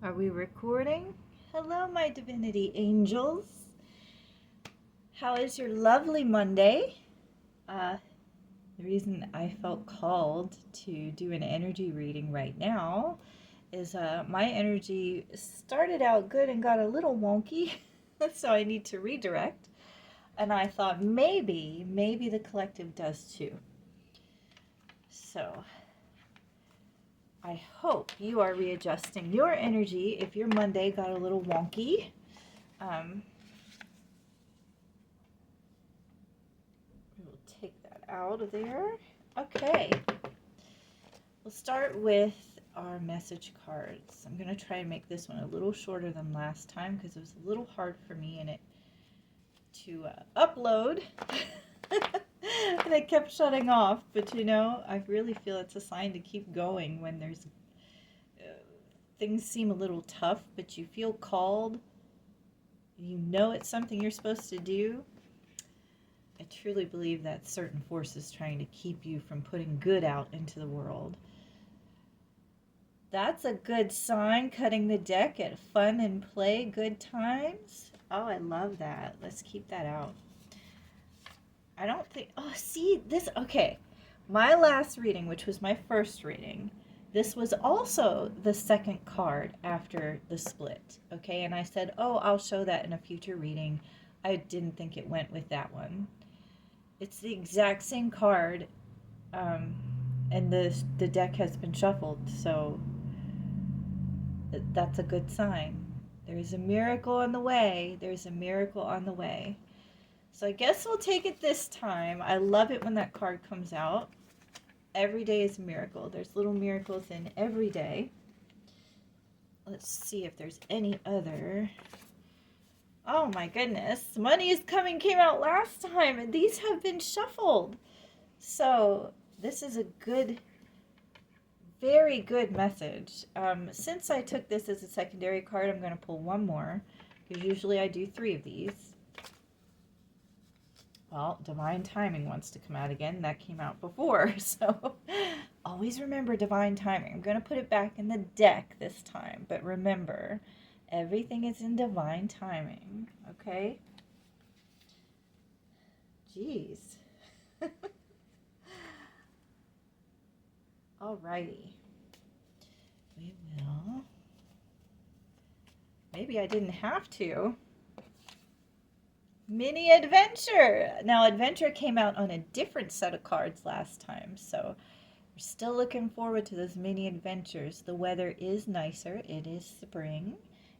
Are we recording? Hello, my Divinity Angels. How is your lovely Monday? Uh, the reason I felt called to do an energy reading right now is my energy started out good and got a little wonky, so I need to redirect. And I thought maybe the collective does too. So I hope you are readjusting your energy if your Monday got a little wonky. Um, We'll take that out of there. Okay, we'll start with our message cards. I'm going to try and make this one a little shorter than last time because it was a little hard for me in it to upload. And it kept shutting off, but I really feel it's a sign to keep going when there's things seem a little tough, but you feel called. You know it's something you're supposed to do. I truly believe that certain forces trying to keep you from putting good out into the world. That's a good sign, cutting the deck at fun and play, good times. Oh, I love that. Let's keep that out. I don't think, oh, see, this, okay. My last reading, which was my first reading, this was also the second card after the split, okay? And I said, oh, I'll show that in a future reading. I didn't think it went with that one. It's the exact same card, and the deck has been shuffled, so that's a good sign. There's a miracle on the way. There's a miracle on the way. So I guess we'll take it this time. I love it when that card comes out. Every day is a miracle. There's little miracles in every day. Let's see if there's any other. Oh my goodness. Money is Coming came out last time, and these have been shuffled. So this is a good, very good message. Since I took this as a secondary card, I'm going to pull one more, because usually I do 3 of these. Well, Divine Timing wants to come out again. That came out before, so always remember Divine Timing. I'm going to put it back in the deck this time, but remember, everything is in Divine Timing, okay? Jeez. Alrighty. We will. Maybe I didn't have to. Mini Adventure. Now, Adventure came out on a different set of cards last time, so we're still looking forward to those mini adventures. The weather is nicer. It is spring.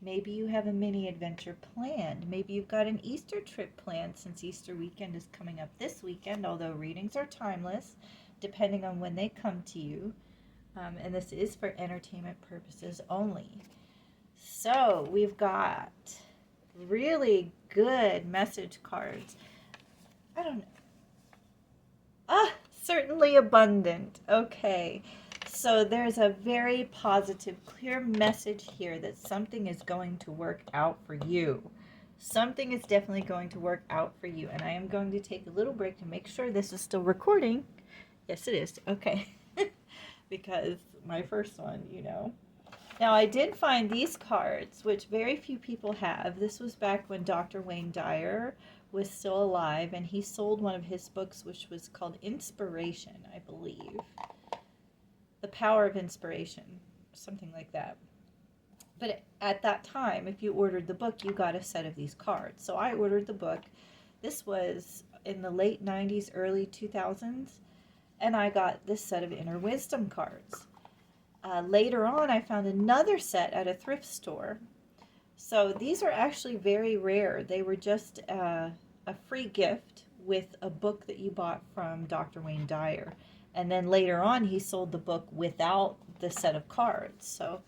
Maybe you have a mini adventure planned. Maybe you've got an Easter trip planned since Easter weekend is coming up this weekend, although readings are timeless, depending on when they come to you. And this is for entertainment purposes only. So we've got really good message cards. I don't know. Certainly abundant. Okay. So there's a very positive, clear message here that something is going to work out for you. Something is definitely going to work out for you. And I am going to take a little break to make sure this is still recording. Yes, it is. Okay. Because my first one, Now, I did find these cards, which very few people have. This was back when Dr. Wayne Dyer was still alive, and he sold one of his books, which was called Inspiration, I believe. The Power of Inspiration, something like that. But at that time, if you ordered the book, you got a set of these cards. So I ordered the book. This was in the late 90s, early 2000s, and I got this set of Inner Wisdom cards. Later on, I found another set at a thrift store. So these are actually very rare. They were just a free gift with a book that you bought from Dr. Wayne Dyer. And then later on, he sold the book without the set of cards. So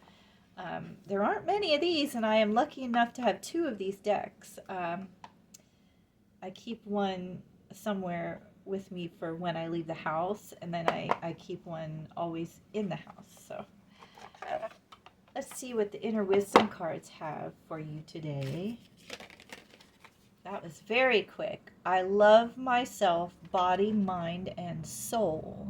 there aren't many of these, and I am lucky enough to have 2 of these decks. I keep one somewhere with me for when I leave the house, and then I keep one always in the house. So let's see what the Inner Wisdom cards have for you today. That was very quick. I love myself, body, mind, and soul.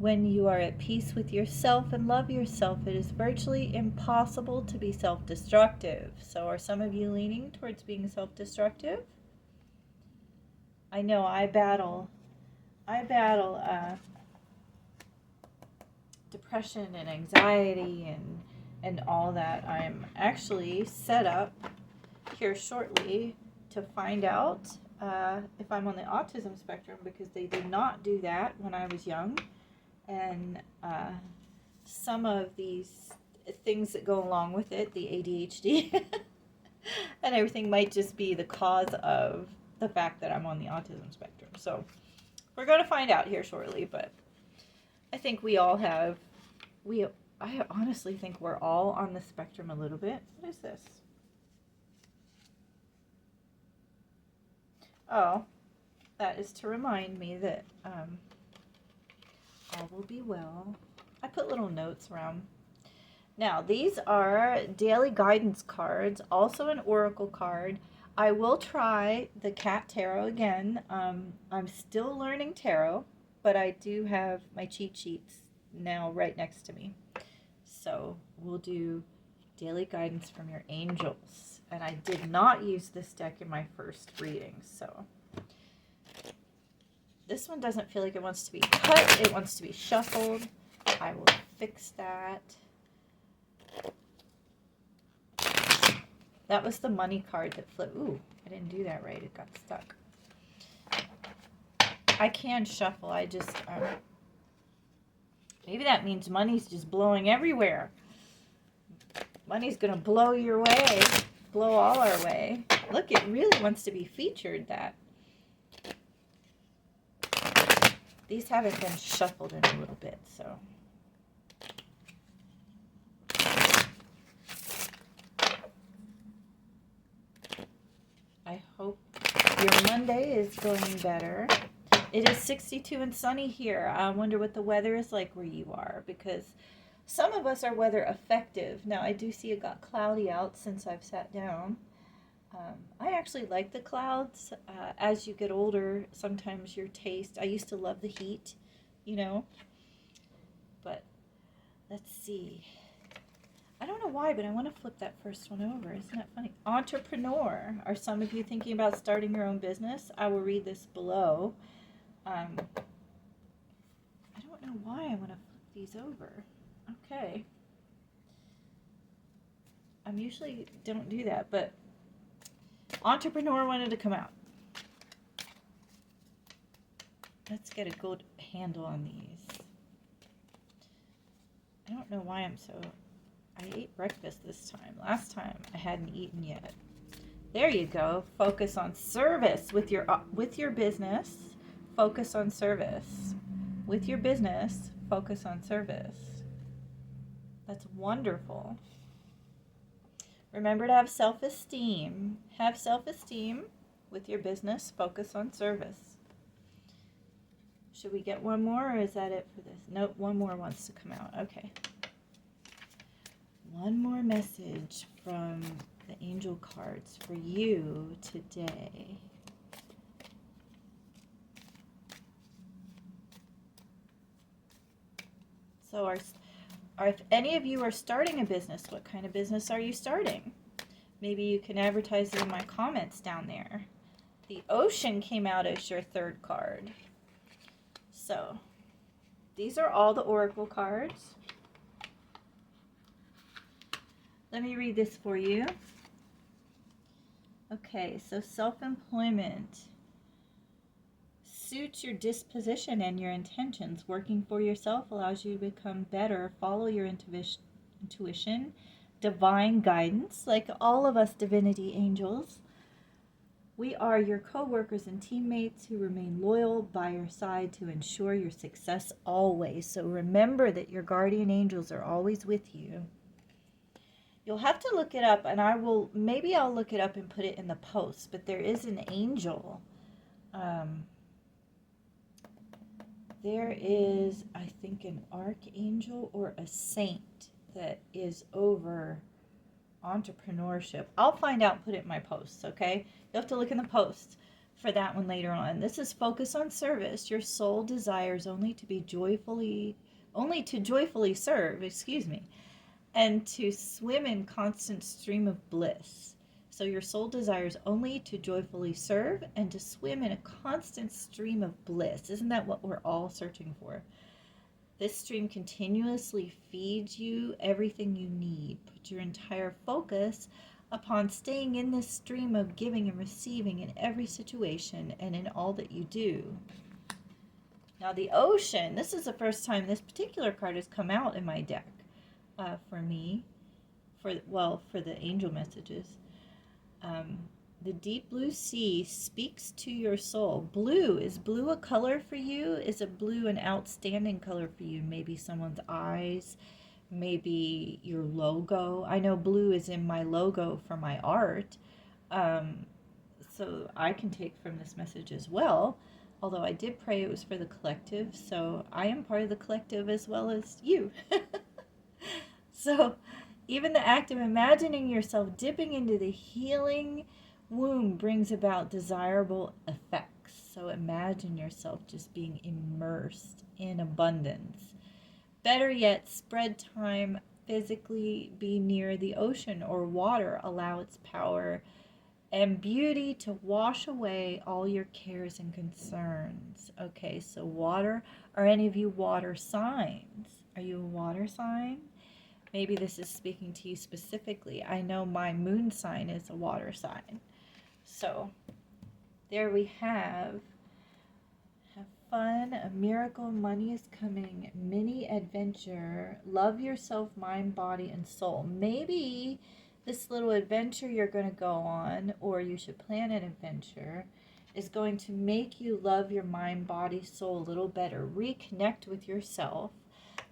When you are at peace with yourself and love yourself, it is virtually impossible to be self-destructive. So are some of you leaning towards being self-destructive? I know I battle depression and anxiety and all that. I'm actually set up here shortly to find out if I'm on the autism spectrum, because they did not do that when I was young. And some of these things that go along with it, the ADHD and everything, might just be the cause of the fact that I'm on the autism spectrum. So we're going to find out here shortly, but I think I honestly think we're all on the spectrum a little bit. What is this? Oh, that is to remind me that all will be well. I put little notes around. Now, these are daily guidance cards, also an oracle card. I will try the cat tarot again. I'm still learning tarot, but I do have my cheat sheets now right next to me. So we'll do daily guidance from your angels. And I did not use this deck in my first reading, so this one doesn't feel like it wants to be cut. It wants to be shuffled. I will fix that. That was the money card that flipped. Ooh, I didn't do that right. It got stuck. I can shuffle. I just, maybe that means money's just blowing everywhere. Money's going to blow your way. Blow all our way. Look, it really wants to be featured, that. These haven't been shuffled in a little bit, so. I hope your Monday is going better. It is 62 and sunny here. I wonder what the weather is like where you are, because some of us are weather effective. Now, I do see it got cloudy out since I've sat down. I actually like the clouds. As you get older, sometimes your taste, I used to love the heat, you know, but let's see. I don't know why, but I want to flip that first one over. Isn't that funny? Entrepreneur. Are some of you thinking about starting your own business? I will read this below. I don't know why I want to flip these over. Okay. I usually don't do that, but Entrepreneur wanted to come out. Let's get a good handle on these. I don't know why I'm so... I ate breakfast this time. Last time I hadn't eaten yet. There you go. Focus on service with your business. Focus on service. With your business, focus on service. That's wonderful. Remember to have self-esteem. Have self-esteem with your business. Focus on service. Should we get one more, or is that it for this? Nope, one more wants to come out. Okay. One more message from the angel cards for you today. So if any of you are starting a business, what kind of business are you starting? Maybe you can advertise it in my comments down there. The Ocean came out as your third card. So these are all the oracle cards. Let me read this for you. Okay, so self-employment suits your disposition and your intentions. Working for yourself allows you to become better, follow your intuition, divine guidance, like all of us Divinity Angels. We are your co-workers and teammates who remain loyal by your side to ensure your success always. So remember that your guardian angels are always with you. You'll have to look it up, and maybe I'll look it up and put it in the post, but there is an angel. There is, I think, an archangel or a saint that is over entrepreneurship. I'll find out and put it in my posts, okay? You'll have to look in the post. for that one later on. This is focus on service. Your soul desires only to joyfully serve, and to swim in constant stream of bliss. So your soul desires only to joyfully serve and to swim in a constant stream of bliss. Isn't that what we're all searching for? This stream continuously feeds you everything you need. Put your entire focus upon staying in this stream of giving and receiving in every situation and in all that you do. Now the ocean, this is the first time this particular card has come out in my deck for me, for the angel messages. The deep blue sea speaks to your soul. Blue, is blue a color for you? Is a blue an outstanding color for you? Maybe someone's eyes, maybe your logo. I know blue is in my logo for my art. So I can take from this message as well. Although I did pray it was for the collective, so I am part of the collective as well as you. So even the act of imagining yourself dipping into the healing womb brings about desirable effects. So imagine yourself just being immersed in abundance. Better yet, spread time physically, be near the ocean or water, allow its power and beauty to wash away all your cares and concerns. Okay, so water, are any of you water signs? Are you a water sign? Maybe this is speaking to you specifically. I know my moon sign is a water sign. So there we have fun, a miracle, money is coming, mini adventure, love yourself, mind, body, and soul. Maybe this little adventure you're going to go on, or you should plan an adventure, is going to make you love your mind, body, soul a little better. Reconnect with yourself.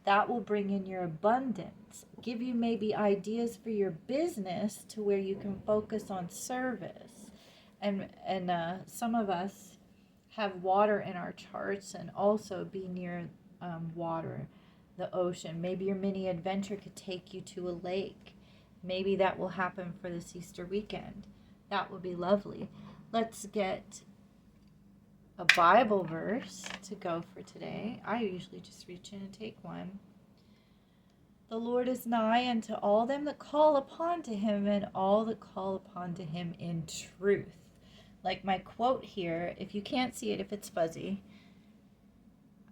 That will bring in your abundance. Give you maybe ideas for your business to where you can focus on service. And some of us have water in our charts, and also be near water, the ocean. Maybe your mini adventure could take you to a lake. Maybe that will happen for this Easter weekend. That would be lovely. Let's get a Bible verse to go for today. I usually just reach in and take one. The Lord is nigh unto all them that call upon to him, and all that call upon to him in truth. Like my quote here, if you can't see it, if it's fuzzy,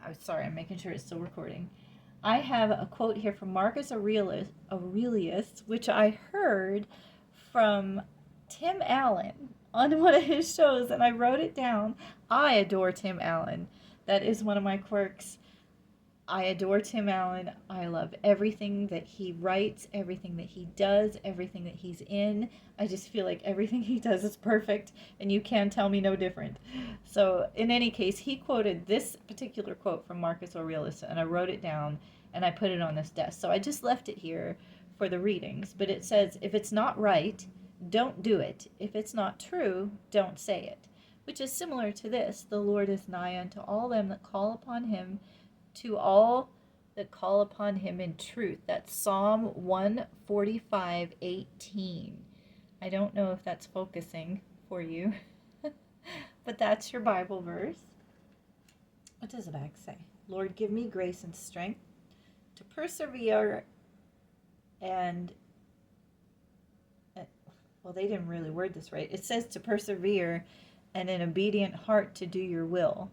I'm sorry, I'm making sure it's still recording. I have a quote here from Marcus Aurelius, which I heard from Tim Allen on one of his shows, and I wrote it down. I adore Tim Allen. That is one of my quirks. I adore Tim Allen. I love everything that he writes, everything that he does, everything that he's in. I just feel like everything he does is perfect, and you can tell me no different. So in any case, he quoted this particular quote from Marcus Aurelius, and I wrote it down, and I put it on this desk. So I just left it here for the readings. But it says, if it's not right, don't do it. If it's not true, don't say it. Which is similar to this. The Lord is nigh unto all them that call upon him, to all that call upon him in truth. That's Psalm 145:18. I don't know if that's focusing for you, but that's your Bible verse. What does the back say? Lord, give me grace and strength to persevere and, well, they didn't really word this right. It says to persevere and an obedient heart to do your will.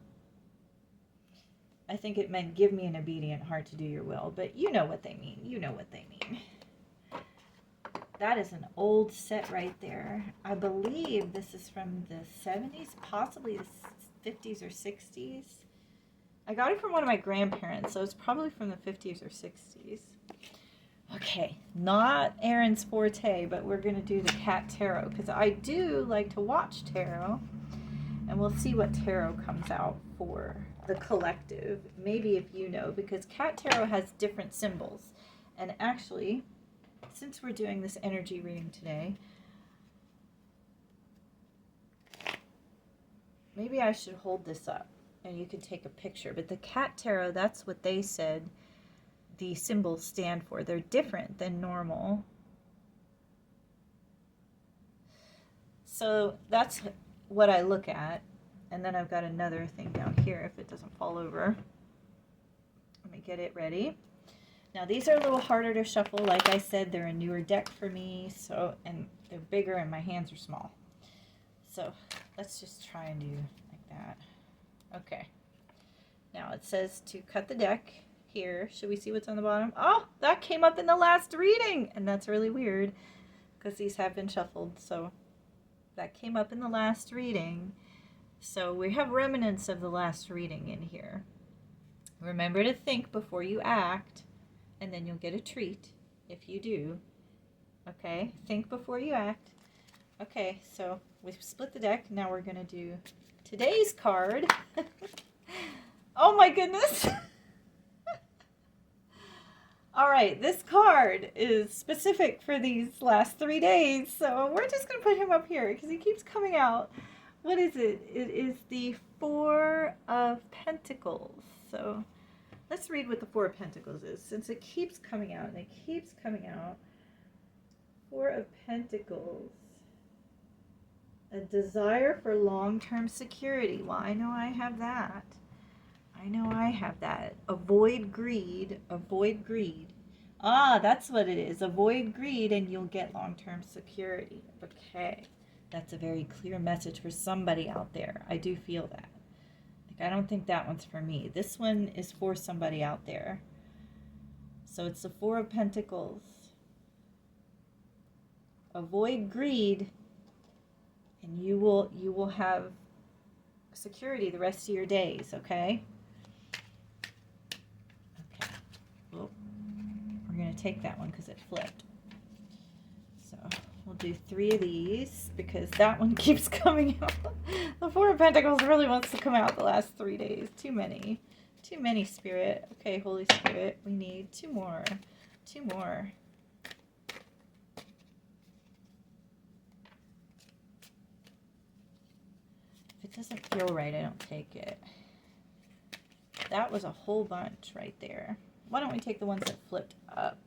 I think it meant give me an obedient heart to do your will, but you know what they mean. You know what they mean. That is an old set right there. I believe this is from the 70s, possibly the 50s or 60s. I got it from one of my grandparents, so it's probably from the 50s or 60s. Okay, not Aaron's forte, but we're going to do the Cat Tarot, because I do like to watch tarot, and we'll see what tarot comes out for the collective. Maybe if you know, because Cat Tarot has different symbols. And actually, since we're doing this energy reading today, maybe I should hold this up and you could take a picture. But the Cat Tarot, that's what they said the symbols stand for. They're different than normal. So that's what I look at. And then I've got another thing down here if it doesn't fall over. Let me get it ready. Now these are a little harder to shuffle. Like I said, they're a newer deck for me, so, and they're bigger and my hands are small. So let's just try and do like that. Okay. Now it says to cut the deck here. Should we see what's on the bottom? Oh, that came up in the last reading, and that's really weird because these have been shuffled. So that came up in the last reading. So we have remnants of the last reading in here. Remember to think before you act, and then you'll get a treat if you do. Okay, think before you act. Okay, so we've split the deck. Now we're going to do today's card. Oh my goodness. All right, this card is specific for these last 3 days, so we're just going to put him up here because he keeps coming out. What is it? It is the Four of Pentacles. So let's read what the Four of Pentacles is, since it keeps coming out and it keeps coming out. Four of Pentacles. A desire for long-term security. Well, I know I have that. I know I have that. Avoid greed. Avoid greed. Ah, that's what it is. Avoid greed and you'll get long-term security. Okay. That's a very clear message for somebody out there. I do feel that. Like, I don't think that one's for me. This one is for somebody out there. So it's the Four of Pentacles. Avoid greed and you will have security the rest of your days, okay? Okay. Well, we're going to take that one because it flipped. So we'll do 3 of these because that one keeps coming out. The Four of Pentacles really wants to come out the last 3 days. Too many. Too many, Spirit. Okay, Holy Spirit, we need 2 more. 2 more. If it doesn't feel right, I don't take it. That was a whole bunch right there. Why don't we take the ones that flipped up?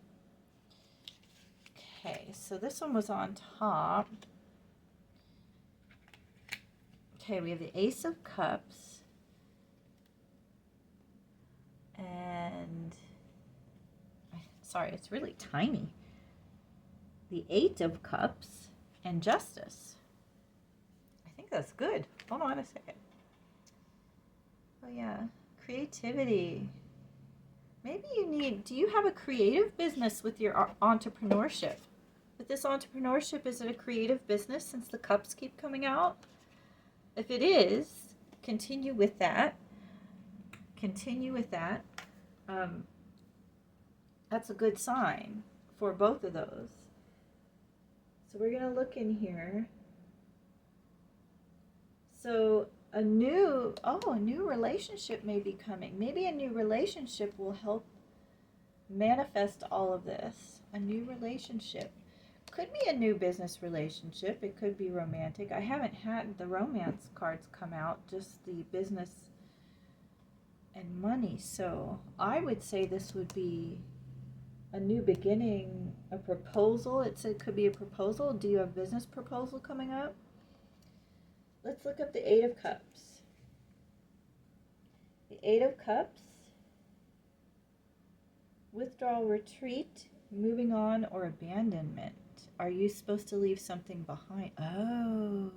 Okay, so this one was on top. Okay, we have the Ace of Cups. And, sorry, it's really tiny. The Eight of Cups and Justice. I think that's good. Hold on a second. Oh yeah, creativity. Maybe you need, do you have a creative business with your entrepreneurship? With this entrepreneurship, is it a creative business since the cups keep coming out? If it is, continue with that. Continue with that. That's a good sign for both of those. So we're going to look in here. So a new relationship may be coming. Maybe a new relationship will help manifest all of this. A new relationship. Could be a new business relationship. It could be romantic. I haven't had the romance cards come out, just the business and money. So I would say this would be a new beginning, a proposal. It could be a proposal. Do you have a business proposal coming up? Let's look up the Eight of Cups. The Eight of Cups. Withdrawal, retreat, moving on, or abandonment. Are you supposed to leave something behind? Oh,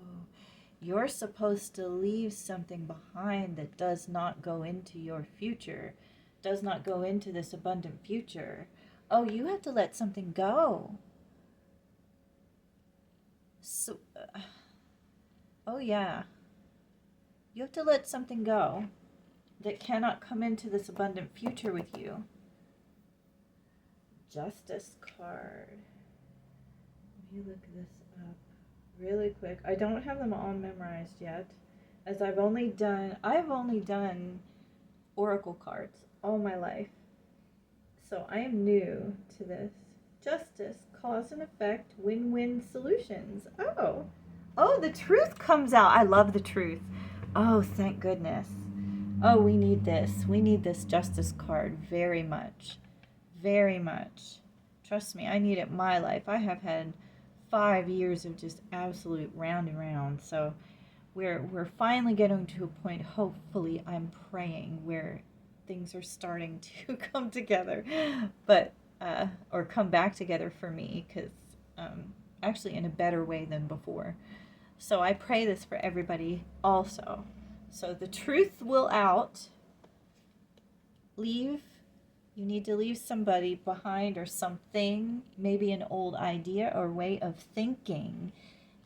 you're supposed to leave something behind that does not go into your future, does not go into this abundant future. Oh, you have to let something go. So, oh yeah, you have to let something go that cannot come into this abundant future with you. Justice card. Let me look this up really quick. I don't have them all memorized yet, as I've only done oracle cards all my life. So I am new to this. Justice, cause and effect, win-win solutions. Oh, the truth comes out. I love the truth. Oh, thank goodness. Oh, we need this. We need this justice card very much. Very much. Trust me, I need it in my life. I have had 5 years of just absolute round and round. So we're finally getting to a point, hopefully, I'm praying, where things are starting to come together, but or come back together for me, because actually in a better way than before. So I pray this for everybody also. So the truth will out. Leave. You need to leave somebody behind or something, maybe an old idea or way of thinking,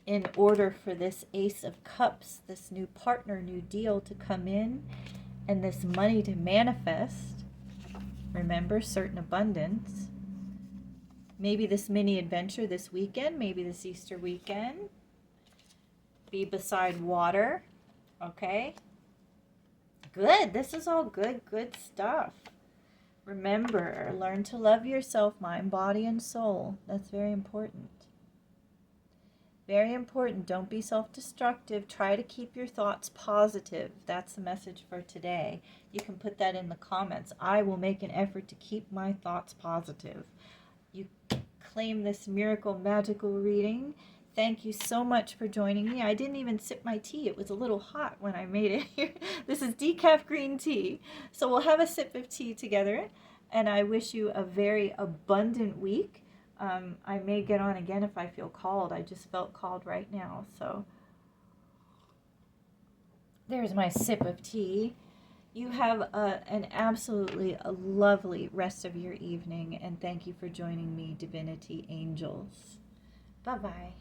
in order for this Ace of Cups, this new partner, new deal to come in, and this money to manifest. Remember, certain abundance. Maybe this mini adventure this weekend, maybe this Easter weekend. Be beside water. Okay? Good. This is all good stuff. Remember, learn to love yourself, mind, body, and soul. That's very important. Very important. Don't be self-destructive. Try to keep your thoughts positive. That's the message for today. You can put that in the comments. I will make an effort to keep my thoughts positive. You claim this miracle magical reading. Thank you so much for joining me. I didn't even sip my tea. It was a little hot when I made it here. This is Decaf Green tea. So we'll have a sip of tea together. And I wish you a very abundant week. I may get on again if I feel called. I just felt called right now. So there's my sip of tea. You have an absolutely lovely rest of your evening. And thank you for joining me, Divinity Angels. Bye-bye.